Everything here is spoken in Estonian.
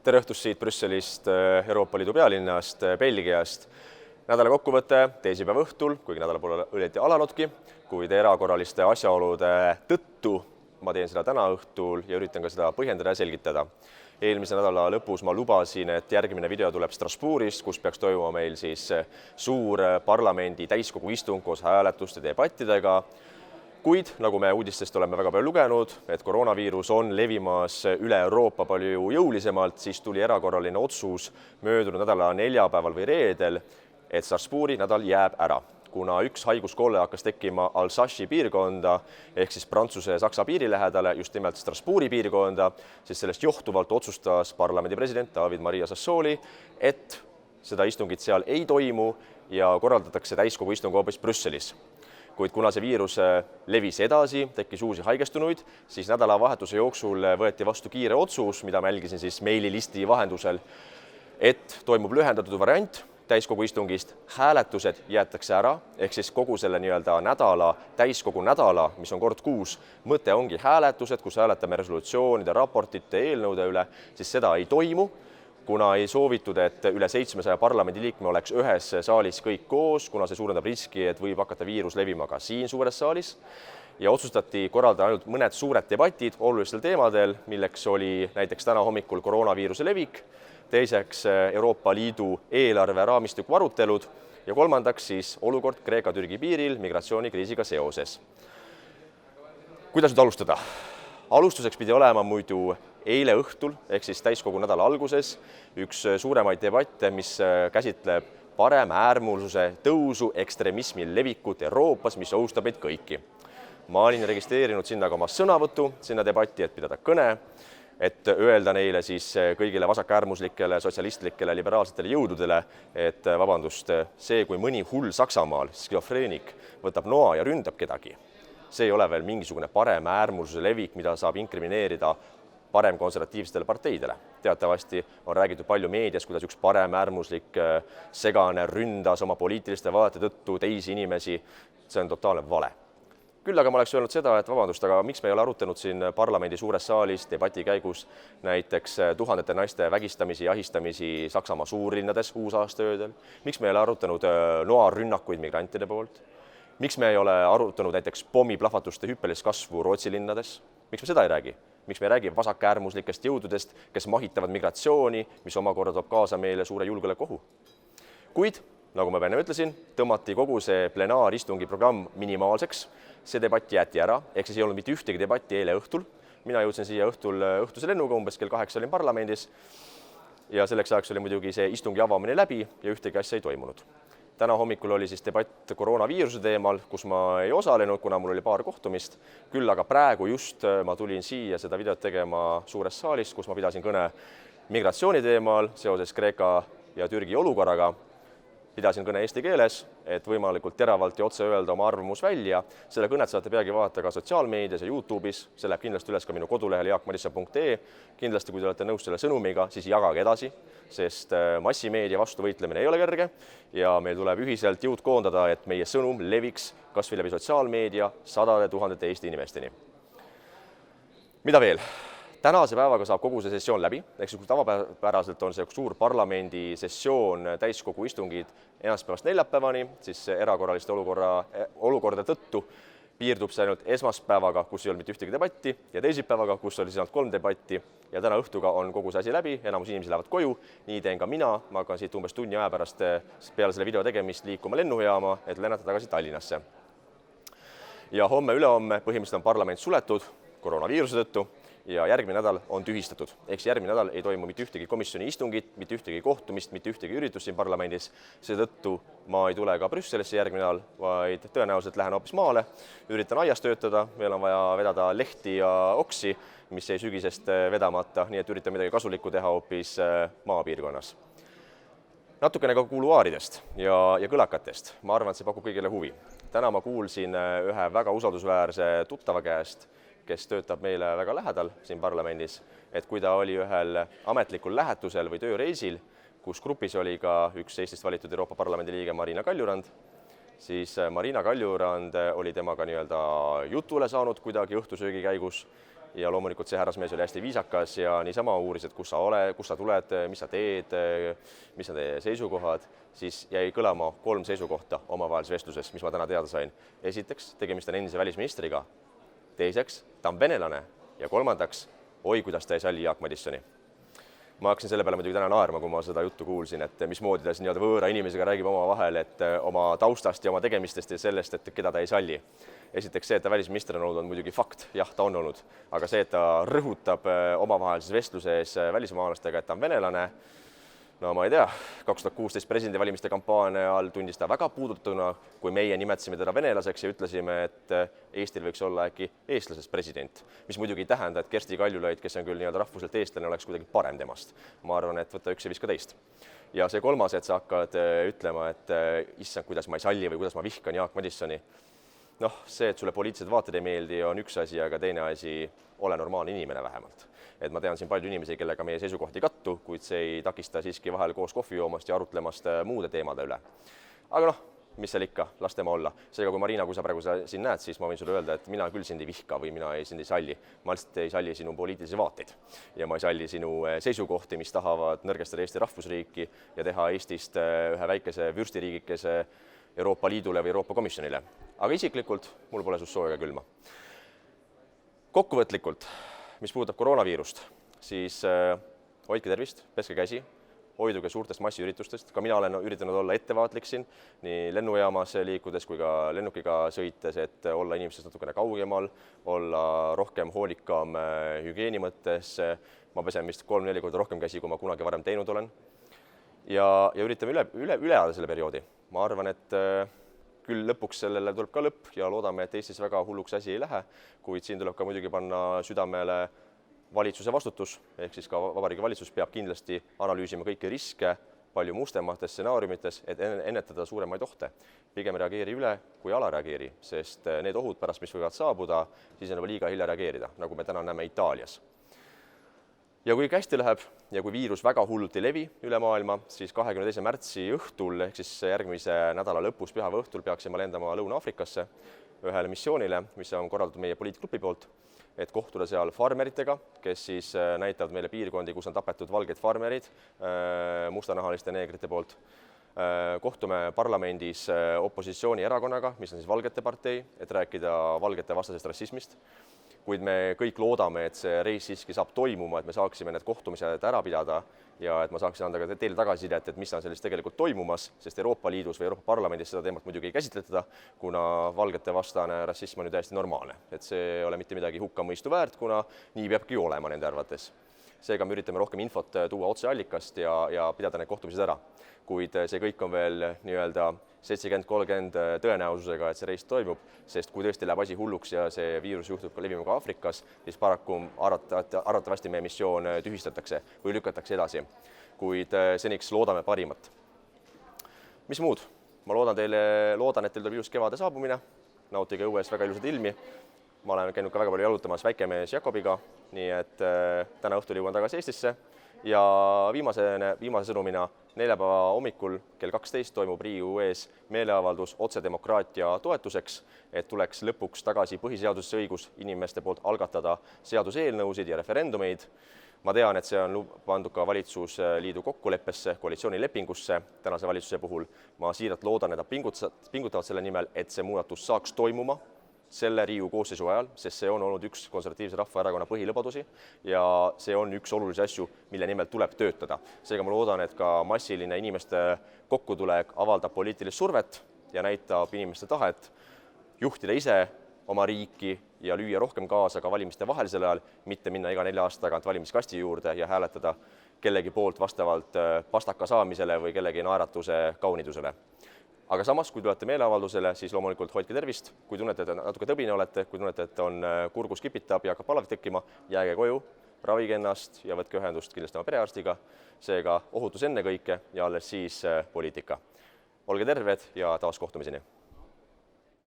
Tere õhtust siit Brüsselist, Euroopa Liidu pealinnast, Belgiast. Nädala kokkuvõte teisipäeva õhtul, kuigi nädala poole õieti alanudki, kuid erakorraliste asjaolude tõttu ma teen seda täna õhtul ja üritan ka seda põhjendada ja selgitada. Eelmise nädala lõpus ma lubasin, et järgmine video tuleb Strasbourgist, kus peaks toimuma meil siis suur parlamendi täiskogu istung koos hääletuste debattidega. Kuid, nagu me uudistest oleme väga palju lugenud, et koroonaviirus on levimas üle Euroopa palju jõulisemalt, siis tuli erakorraline otsus möödunud nädala neljapäeval või reedel, et Strasbourgi nädal jääb ära. Kuna üks haiguskolle hakkas tekkima Alsace'i piirkonda, ehk siis Prantsuse ja Saksa piiri lähedale, just nimelt Strasbourgi piirkonda, siis sellest johtuvalt otsustas parlamendi president David Maria Sassoli, et seda istungit seal ei toimu ja korraldatakse täiskogu istung hoopis Brüsselis. Kuid kuna see viirus levis edasi, tekkis uusi haigestunuid, siis nädalavahetuse jooksul võeti vastu kiire otsus, mida ma jälgisin siis meililisti vahendusel, et toimub lühendatud variant täiskogu istungist, hääletused jäetakse ära, ehk siis kogu selle nädala, täiskogu nädala, mis on kord kuus, mõte ongi hääletused, kus hääletame resolutsioonide, raportite, eelnõude üle, siis seda ei toimu, kuna ei soovitud, et üle 700 parlamendiliikme oleks ühes saalis kõik koos, kuna see suurendab riski, et võib hakata viirus levima ka siin suures saalis. Ja otsustati korraldada ainult mõned suured debatid olulistel teemadel, milleks oli näiteks täna hommikul koroonaviiruse levik, teiseks Euroopa Liidu eelarve raamistiku arutelud ja kolmandaks siis olukord Kreeka-Türgi piiril migratsioonikriisiga seoses. Kuidas nüüd alustada? Alustuseks pidi olema muidu eile õhtul, ehk siis täiskogu nädala alguses, üks suuremaid debatte, mis käsitleb paremäärmusluse tõusu, ekstremismi levikut Euroopas, mis ohustab meid kõiki. Ma olin registreerinud sinna ka oma sõnavõtu, sinna debatti, et pidada kõne, et öelda neile siis kõigile vasakäärmuslikele, sotsialistlikele, liberaalsetele jõududele, et vabandust, see, kui mõni hull Saksamaal, skizofreenik, võtab noa ja ründab kedagi, see ei ole veel mingisugune paremäärmusluse levik, mida saab inkrimineerida paremkonservatiivsetele parteidele. Teatavasti on räägitud palju meedias, kuidas üks paremäärmuslik segane ründas oma poliitiliste vaadete tõttu teisi inimesi. See on totaalne vale. Küll aga ma oleks öelnud seda, et vabandust, aga miks me ei ole arutanud siin parlamendi suures saalis debati käigus näiteks tuhandete naiste vägistamisi ja ahistamisi Saksamaa suurlinnades uusaastaöödel? Miks me ei ole arutanud noarünnakuid migrantide poolt? Miks me ei ole arutanud näiteks pommiplahvatuste hüppelist kasvu Rootsi linnades? Miks me seda ei räägi? Miks me ei räägi vasakäärmuslikest jõududest, kes mahitavad migratsiooni, mis omakorda toob kaasa meile suure julgeolekuohu? Kuid, nagu ma enne ütlesin, tõmmati kogu see plenaaristungi programm minimaalseks. See debatt jäeti ära, ehk siis ei olnud mitte ühtegi debatti eile õhtul. Mina jõudsin siia õhtuse lennuga, umbes kell 8 olin parlamendis ja selleks ajaks oli muidugi see istungi avamine läbi ja ühtegi asja ei toimunud. Täna hommikul oli siis debatt koroonaviiruse teemal, kus ma ei osalenud, kuna mul oli paar kohtumist. Küll aga praegu just ma tulin siia seda videot tegema suures saalis, kus ma pidasin kõne migratsiooni teemal seoses Kreeka ja Türgi olukorraga. Pidasin kõne eesti keeles, et võimalikult teravalt ja otse öelda oma arvamus välja. Selle kõnet saate peagi vaadata ka sotsiaalmeedias ja YouTube'is. See läheb kindlasti üles ka minu kodulehel jaakmadissa.ee. Kindlasti, kui te olete nõus selle sõnumiga, siis jagage edasi, sest massimeedia vastu võitlemine ei ole kerge ja meil tuleb ühiselt jõud koondada, et meie sõnum leviks kas või läbi sotsiaalmeedia sadade tuhandete Eesti inimesteni. Mida veel? Tänase päevaga saab kogu see sessioon läbi, ehk kui tavapäraselt on see suur parlamendi sessioon täiskogu istungid esmaspäevast neljapäevani, siis erakorraliste olukorda tõttu piirdub see ainult esmaspäevaga, kus ei olnud mitte ühtegi debatti, ja teisipäevaga, kus oli ainult 3 debatti, ja täna õhtuga on kogu see asi läbi, enamus inimesi lähevad koju, nii teen ka mina, ma hakkan siit umbes tunni aja pärast peale selle video tegemist liikuma lennujaama, et lennata tagasi Tallinnasse. Ja homme-ülehomme põhimõtteliselt on parlament suletud koroonaviiruse tõttu, ja järgmine nädal on tühistatud. Ehk järgmine nädal ei toimu mitte ühtegi komisjoni istungit, mitte ühtegi kohtumist, mitte ühtegi üritust siin parlamendis. Seetõttu ma ei tule ka Brüsselisse järgmine nädal, vaid tõenäoliselt lähen hoopis maale, üritan aias töötada, meil on vaja vedada lehti ja oksi, mis jäi sügisest vedamata, nii et üritan midagi kasulikku teha hoopis maapiirkonnas. Natukene ka kuluaaridest ja kõlakatest. Ma arvan, et see pakub kõigile huvi. Täna ma kuulsin ühe väga usaldusväärse tuttava käest, kes töötab meile väga lähedal siin parlamendis, et kui ta oli ühel ametlikul lähetusel või tööreisil, kus grupis oli ka üks Eestist valitud Euroopa Parlamendi liige Marina Kaljurand, siis Marina Kaljurand oli temaga jutule saanud kuidagi õhtusöögi käigus ja loomulikult see härrasmees oli hästi viisakas ja niisama uuris, et kus sa tuled, mis sa teed, mis on teie seisukohad, siis jäi kõlama 3 seisukohta omavahelises vestluses, mis ma täna teada sain. Esiteks, tegemist on endise välisministriga, teiseks, ta on venelane ja kolmandaks, oi, kuidas ta ei salli Jaak Madissoni. Ma hakkasin selle peale muidugi täna naerma, kui ma seda juttu kuulsin, et mismoodi ta nii-öelda võõra inimesega räägib omavahel, et oma taustast ja oma tegemistest ja sellest, et keda ta ei salli. Esiteks see, et ta välisminister on olnud, on muidugi fakt, jah, ta on olnud, aga see, et ta rõhutab omavahelises vestluses välismaalastega, et ta on venelane, no ma ei tea, 2016 presidendivalimiste kampaania all tundis ta väga puudutatuna, kui meie nimetasime teda venelaseks ja ütlesime, et Eestil võiks olla äkki eestlasest president, mis muidugi ei tähenda, et Kersti Kaljulaid, kes on küll nii-öelda rahvuselt eestlane, oleks kuidagi parem temast. Ma arvan, et võtta üks ja viska teist. Ja see kolmas, et sa hakkad ütlema, et issand, kuidas ma ei salli või kuidas ma vihkan Jaak Madissoni. Noh, see, et sulle poliitilised vaated ei meeldi, on üks asi, aga teine asi, ole normaalne inimene vähemalt. Et ma tean siin palju inimesi, kellega meie seisukohti kattu, kuid see ei takista siiski vahel koos kohvi joomast ja arutlemast muude teemade üle. Aga noh, mis seal ikka, las tema olla. Seega, kui Marina, kui sa praegu siin näed, siis ma võin sulle öelda, et mina küll sind ei vihka või mina sind ei salli. Ma lihtsalt ei salli sinu poliitilisi vaateid ja ma ei salli sinu seisukohti, mis tahavad nõrgestada Eesti rahvusriiki ja teha Eestist ühe väikese vürstiriigikese Euroopa Liidule või Euroopa Komisjonile. Aga isiklikult mul pole sust sooja külma. Kokkuvõtlikult, mis puudutab koroonaviirust, siis hoidke tervist, peske käsi, hoiduge suurtest massiüritustest. Ka mina olen üritanud olla ettevaatlik siin, nii lennujaamas liikudes kui ka lennukiga sõites, et olla inimestest natukene kaugemal, olla rohkem hoolikam hügieeni mõttes. Ma pesen vist 3-4 korda rohkem käsi, kui ma kunagi varem teinud olen. Ja üritame üle elada selle perioodi. Ma arvan, et küll lõpuks sellele tuleb ka lõpp ja loodame, et Eestis väga hulluks asi ei lähe, kuid siin tuleb ka muidugi panna südamele valitsuse vastutus, ehk siis ka Vabariigi Valitsus peab kindlasti analüüsima kõiki riske palju mustemates stsenaariumites, et ennetada suuremaid ohte. Pigem reageeri üle, kui alareageeri, sest need ohud pärast, mis võivad saabuda, siis on liiga hilja reageerida, nagu me täna näeme Itaalias. Ja kui hästi läheb ja kui viirus väga hullult ei levi üle maailma, siis 22. märtsi õhtul, ehk siis järgmise nädala lõpus pühava õhtul peaksime lendama Lõuna-Aafrikasse ühele missioonile, mis on korraldatud meie poliitklubi poolt, et kohtuda seal farmeritega, kes siis näitavad meile piirkondi, kus on tapetud valgeid farmerid mustanahaliste neegrite poolt. Kohtume parlamendis opositsioonierakonnaga, mis on siis Valgete partei, et rääkida valgete vastasest rassismist. Kuid me kõik loodame, et see reis siiski saab toimuma, et me saaksime need kohtumised ära pidada ja et ma saaksin anda ka teile tagasisidet, et mis on sellest tegelikult toimumas, sest Euroopa Liidus või Euroopa Parlamendis seda teemat muidugi ei käsitletada, kuna valgete vastane rassism on ju täiesti normaalne. Et see ei ole mitte midagi hukkamõistu väärt, kuna nii peabki olema nende arvates. Seega me üritame rohkem infot tuua otseallikast ja pidada need kohtumised ära. Kuid see kõik on veel nii-öelda 70-30 tõenäosusega, et see reis toimub, sest kui tõesti läheb asi hulluks ja see viirus juhtub ka levima ka Aafrikas, siis paraku arvatavasti meie missioon tühistatakse või lükatakse edasi. Kuid seniks loodame parimat. Mis muud? Ma loodan, et teil tuleb ilus kevade saabumine, nautige õues väga ilusad ilmi. Ma olen käinud ka väga palju jalutamas väikemees Jakobiga, nii et täna õhtul jõuan tagasi Eestisse ja viimase sõnumina neljapäeva hommikul kell 12 toimub Riigikogu ees meeleavaldus otsedemokraatia toetuseks, et tuleks lõpuks tagasi põhiseadusesse õigus inimeste poolt algatada seaduseelnõusid ja referendumeid. Ma tean, et see on pandud ka valitsusliidu kokkuleppesse, koalitsioonilepingusse tänase valitsuse puhul. Ma siiralt loodan, et nad pingutavad selle nimel, et see muudatus saaks toimuma selle Riigikogu koosseisu ajal, sest see on olnud üks konservatiivse rahvaerakonna põhilõbadusi ja see on üks olulisi asju, mille nimel tuleb töötada. Seega ma loodan, et ka massiline inimeste kokkutulek avaldab poliitilist survet ja näitab inimeste tahet juhtida ise oma riiki ja lüüa rohkem kaasa ka valimiste vahelisel ajal, mitte minna iga 4 aasta tagant valimiskasti juurde ja hääletada kellegi poolt vastavalt pastaka saamisele või kellegi naeratuse kaunidusele. Aga samas, kui tulete meeleavaldusele, siis loomulikult hoidke tervist. Kui tunnete, et natuke tõbine olete, kui tunnete, et on kurgus kipitab ja hakkab palavik tekkima, jääge koju, ravige ennast ja võtke ühendust kindlasti oma perearstiga. Seega ohutus enne kõike ja alles siis poliitika. Olge terved ja taas kohtumiseni!